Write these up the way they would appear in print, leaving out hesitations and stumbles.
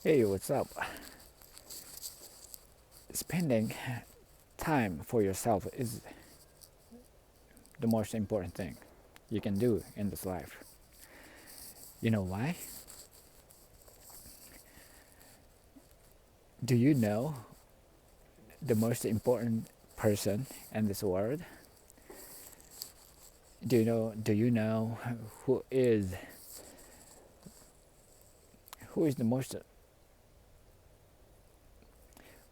Hey, what's up? Spending time for yourself is the most important thing you can do in this life. You know why? Do you know the most important person in this world? Do you know who is the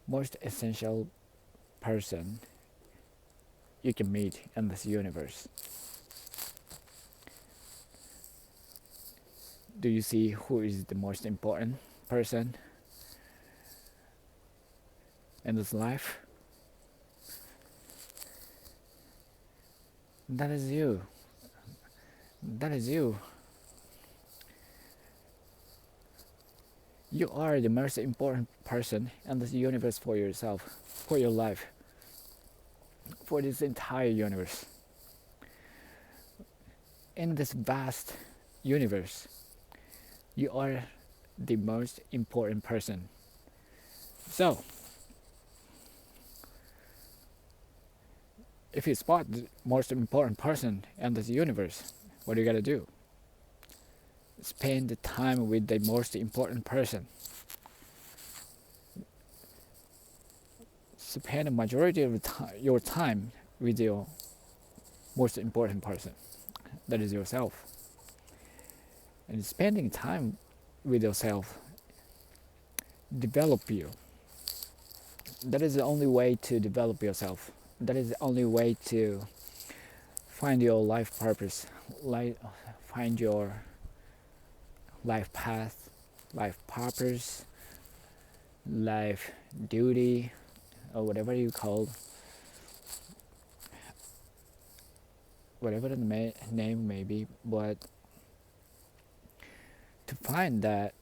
most essential person you can meet in this universe? Do you see who is the most important person in this life? That is you. That is you. You are the most important person in this universe for yourself, for your life, for this entire universe. In this vast universe, you are the most important person. So, if you spot the most important person in this universe, what do you gotta do? Spend the time with the most important person. Spend the majority of your time with your most important person. That is yourself. And spending time with yourself develop you. That is the only way to develop yourself. That is the only way to find your life purpose, find your life path, life purpose, life duty, or whatever you call, whatever the name may be. But to find that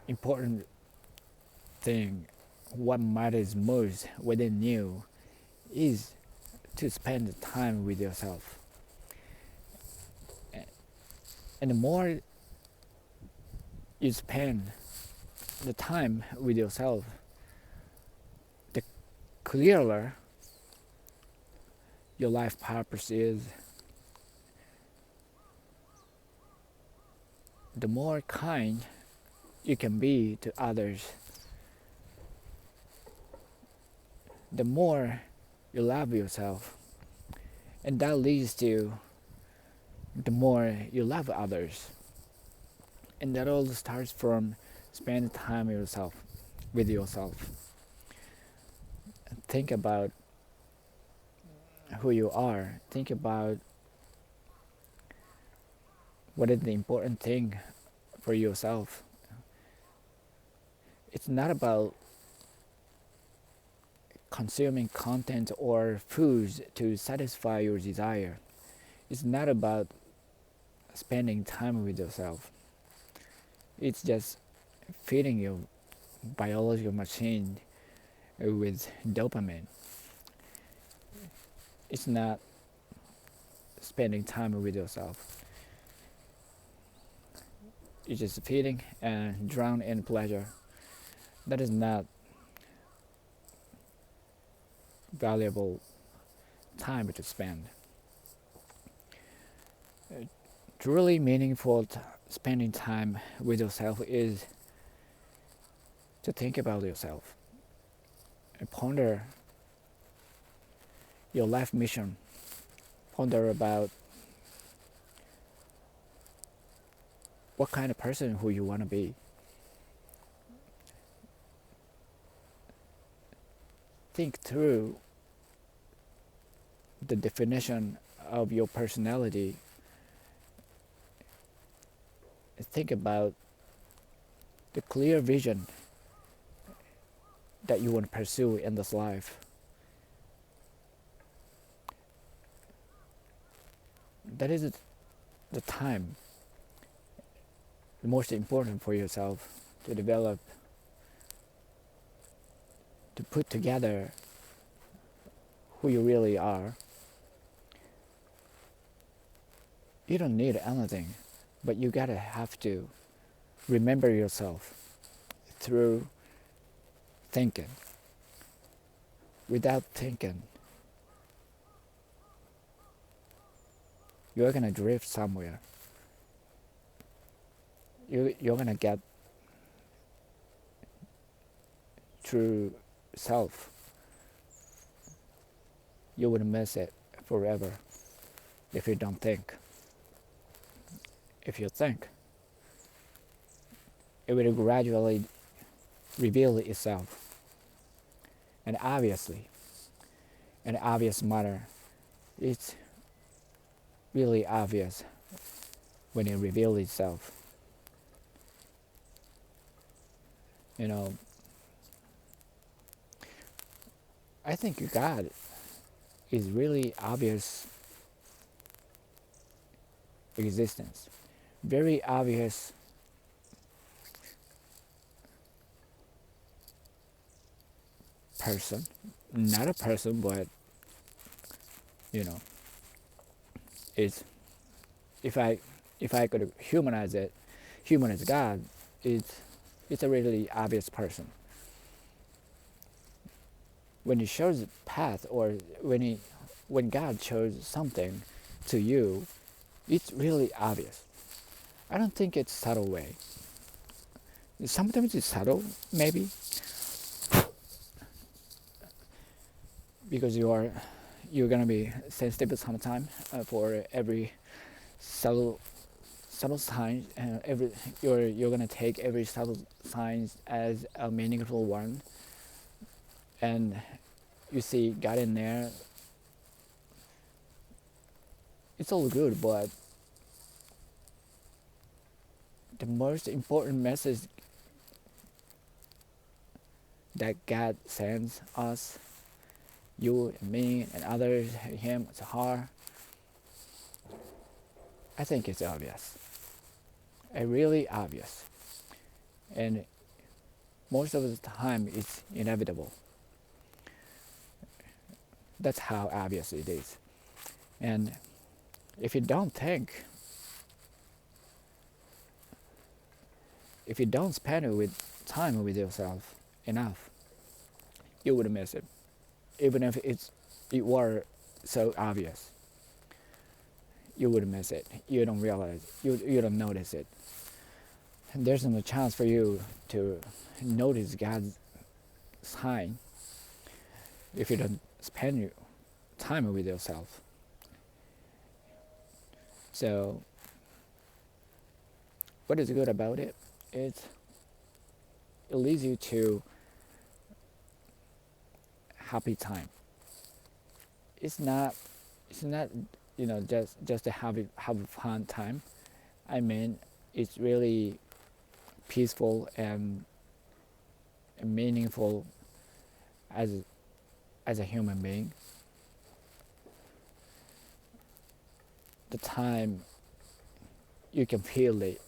important thing, what matters most within you is to spend time with yourself. And the more you spend the time with yourself, the clearer your life purpose is, the more kind you can be to others, the more you love yourself, and that leads to the more you love others. And that all starts from spending time with yourself. Think about who you are. Think about what is the important thing for yourself. It's not about consuming content or foods to satisfy your desire. It's not about spending time with yourself. It's just feeding your biological machine with dopamine. It's not spending time with yourself. You're just feeding and drown in pleasure. That is not valuable time to spend. Truly meaningful spending time with yourself is to think about yourself and ponder your life mission. Ponder about what kind of person who you want to be. Think through the definition of your personality. Think about the clear vision that you want to pursue in this life. That is the time, the most important for yourself to develop, to put together who you really are. You don't need anything, but you gotta have to remember yourself through thinking. Without thinking, you're gonna drift somewhere. You're gonna get true self. You would miss it forever if you don't think. If you think, it will gradually reveal itself. And obviously, in an obvious manner, it's really obvious when it reveals itself. You know, I think God is really obvious existence, very obvious person, not a person, but you know, it's if I if I could humanize God, it's a really obvious person. When he shows the path, or when God shows something to you, it's really obvious. I don't think it's subtle way. Sometimes it's subtle, maybe, because you're gonna be sensitive sometime for every subtle sign. Every you're gonna take every subtle sign as a meaningful one, and you see God in there. It's all good, but the most important message that God sends us, you and me and others, him, it's her, I think it's obvious. Really obvious. And most of the time it's inevitable. That's how obvious it is. And if you don't think, if you don't spend time with yourself enough, you would miss it. Even if it were so obvious, you would miss it. You don't realize, you don't notice it. And there's no chance for you to notice God's sign if you don't spend your time with yourself. So, what is good about it? It leads you to happy time. It's not just a have a fun time. I mean, it's really peaceful and meaningful as a human being. The time you can feel it,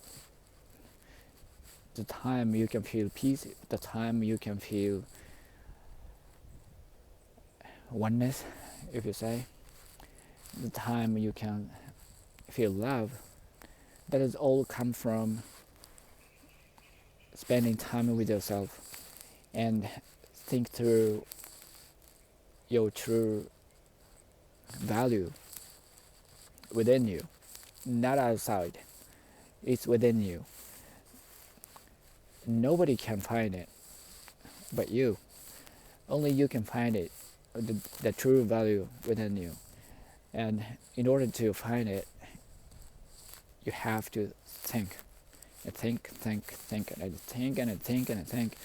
the time you can feel peace, the time you can feel oneness, if you say, the time you can feel love, that is all come from spending time with yourself and think through your true value within you, not outside. It's within you. Nobody can find it but you. Only you can find it, the true value within you. And in order to find it, you have to think. And think, and think, and think.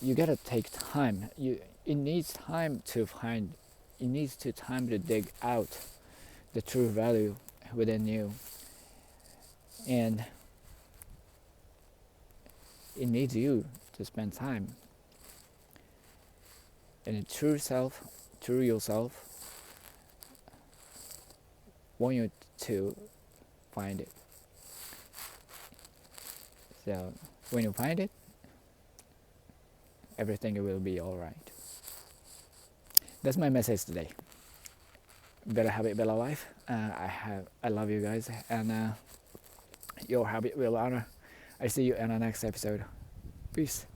You gotta take time. It needs time to find. It needs time to dig out the true value within you, and it needs you to spend time. And the true self, true yourself, want you to find it. So when you find it, everything will be all right. That's my message today. Better habit, better life. I love you guys, and your habit will honor I see you in the next episode. Peace.